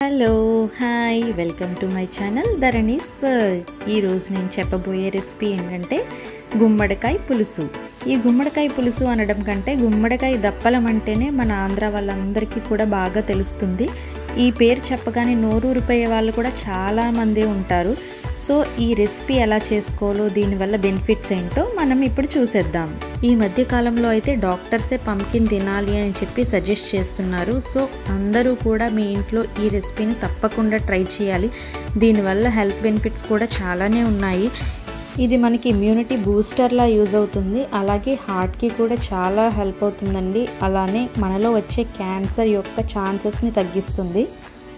Hello hi welcome to my channel Dharani's world. ఈరోజు నేను చెప్పబోయే రెసిపీ ఏంటంటే గుమ్మడికాయ పులుసు. ఈ గుమ్మడికాయ పులుసు అనడం కంటే గుమ్మడికాయ దప్పలం అంటేనే మన ఆంధ్ర వాళ్ళందరికీ కూడా బాగా తెలుస్తుంది. ఈ పేరు చెప్పగానే నోరూరిపోయే వాళ్ళు కూడా చాలామంది ఉంటారు. సో ఈ రెసిపీ ఎలా చేసుకోవాలో, దీనివల్ల బెనిఫిట్స్ ఏంటో మనం ఇప్పుడు చూసేద్దాం. ఈ మధ్య కాలంలో అయితే డాక్టర్సే పంకిన్ తినాలి అని చెప్పి సజెస్ట్ చేస్తున్నారు. సో అందరూ కూడా మీ ఇంట్లో ఈ రెసిపీని తప్పకుండా ట్రై చేయాలి. దీనివల్ల హెల్త్ బెనిఫిట్స్ కూడా చాలానే ఉన్నాయి. ఇది మనకి ఇమ్యూనిటీ బూస్టర్లా యూజ్ అవుతుంది. అలాగే హార్ట్కి కూడా చాలా హెల్ప్ అవుతుందండి. అలానే మనలో వచ్చే క్యాన్సర్ యొక్క ఛాన్సెస్ని తగ్గిస్తుంది.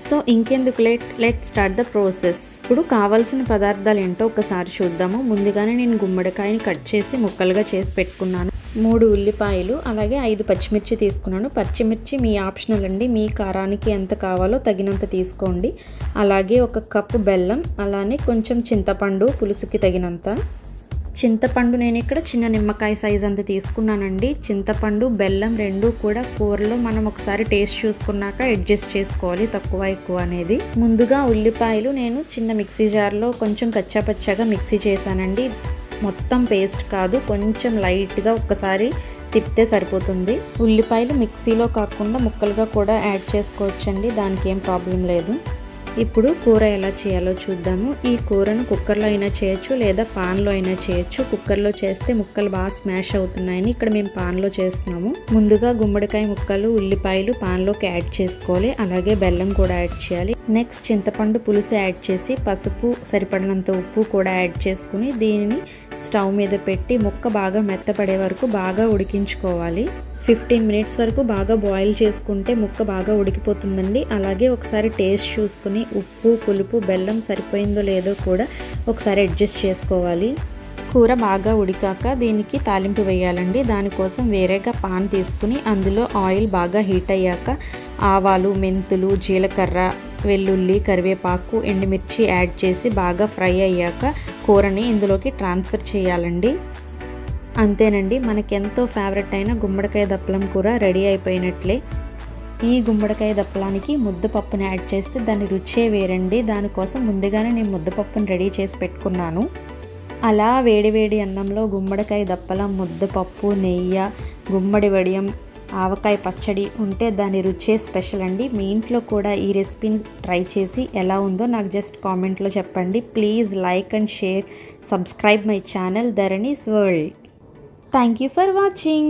సో ఇంకెందుకు లెట్ స్టార్ట్ ద ప్రాసెస్. ఇప్పుడు కావాల్సిన పదార్థాలు ఏంటో ఒకసారి చూద్దాము. ముందుగానే నేను గుమ్మడికాయని కట్ చేసి ముక్కలుగా చేసి పెట్టుకున్నాను. 3 ఉల్లిపాయలు అలాగే 5 పచ్చిమిర్చి తీసుకున్నాను. పచ్చిమిర్చి మీ ఆప్షనల్ అండి, మీ కారానికి ఎంత కావాలో తగినంత తీసుకోండి. అలాగే 1 కప్పు బెల్లం, అలానే కొంచెం చింతపండు పులుసుకి తగినంత. చింతపండు నేను ఇక్కడ చిన్న నిమ్మకాయ సైజ్ అంత తీసుకున్నానండి. చింతపండు బెల్లం రెండు కూడా కూరలో మనం ఒకసారి టేస్ట్ చూసుకున్నాక అడ్జస్ట్ చేసుకోవాలి తక్కువ ఎక్కువ అనేది. ముందుగా ఉల్లిపాయలు నేను చిన్న మిక్సీ జార్లో కొంచెం కచ్చాపచ్చాగా మిక్సీ చేశానండి. మొత్తం పేస్ట్ కాదు, కొంచెం లైట్గా ఒక్కసారి తిప్పితే సరిపోతుంది. ఉల్లిపాయలు మిక్సీలో కాకుండా ముక్కలుగా కూడా యాడ్ చేసుకోవచ్చండి, దానికి ఏం ప్రాబ్లం లేదు. ఇప్పుడు కూర ఎలా చేయాలో చూద్దాము. ఈ కూరను కుక్కర్లో అయినా చేయొచ్చు లేదా పాన్లో అయినా చేయొచ్చు. కుక్కర్లో చేస్తే ముక్కలు బాగా స్మాష్ అవుతున్నాయని ఇక్కడ మేము పాన్లో చేస్తున్నాము. ముందుగా గుమ్మడికాయ ముక్కలు, ఉల్లిపాయలు పాన్లోకి యాడ్ చేసుకోవాలి. అలాగే బెల్లం కూడా యాడ్ చేయాలి. నెక్స్ట్ చింతపండు పులుసు యాడ్ చేసి పసుపు, సరిపడినంత ఉప్పు కూడా యాడ్ చేసుకుని దీనిని స్టవ్ మీద పెట్టి ముక్క బాగా మెత్తపడే వరకు బాగా ఉడికించుకోవాలి. 15 మినిట్స్ వరకు బాగా బాయిల్ చేసుకుంటే ముక్క బాగా ఉడికిపోతుందండి. అలాగే ఒకసారి టేస్ట్ చూసుకుని ఉప్పు, పులుపు, బెల్లం సరిపోయిందో లేదో కూడా ఒకసారి అడ్జస్ట్ చేసుకోవాలి. కూర బాగా ఉడికాక దీనికి తాలింపు వేయాలండి. దానికోసం వేరేగా పాన్ తీసుకుని అందులో ఆయిల్ బాగా హీట్ అయ్యాక ఆవాలు, మెంతులు, జీలకర్ర, వెల్లుల్లి, కరివేపాకు, ఎండుమిర్చి యాడ్ చేసి బాగా ఫ్రై అయ్యాక కూరని ఇందులోకి ట్రాన్స్ఫర్ చేయాలండి. అంతేనండి, మనకెంతో ఫేవరెట్ అయిన గుమ్మడికాయ దప్పలం కూర రెడీ అయిపోయినట్లే. ఈ గుమ్మడికాయ దప్పలానికి ముద్దపప్పుని యాడ్ చేస్తే దాని రుచే వేరండి. దానికోసం ముందుగానే నేను ముద్దపప్పుని రెడీ చేసి పెట్టుకున్నాను. అలా వేడి అన్నంలో గుమ్మడికాయ దప్పలం, ముద్దపప్పు, నెయ్యి, గుమ్మడి వడియం, ఆవకాయ పచ్చడి ఉంటే దాని రుచే స్పెషల్ అండి. మీ ఇంట్లో కూడా ఈ రెసిపీని ట్రై చేసి ఎలా ఉందో నాకు జస్ట్ కామెంట్లో చెప్పండి. Please like and share, subscribe my channel Dharani's world. Thank you for watching.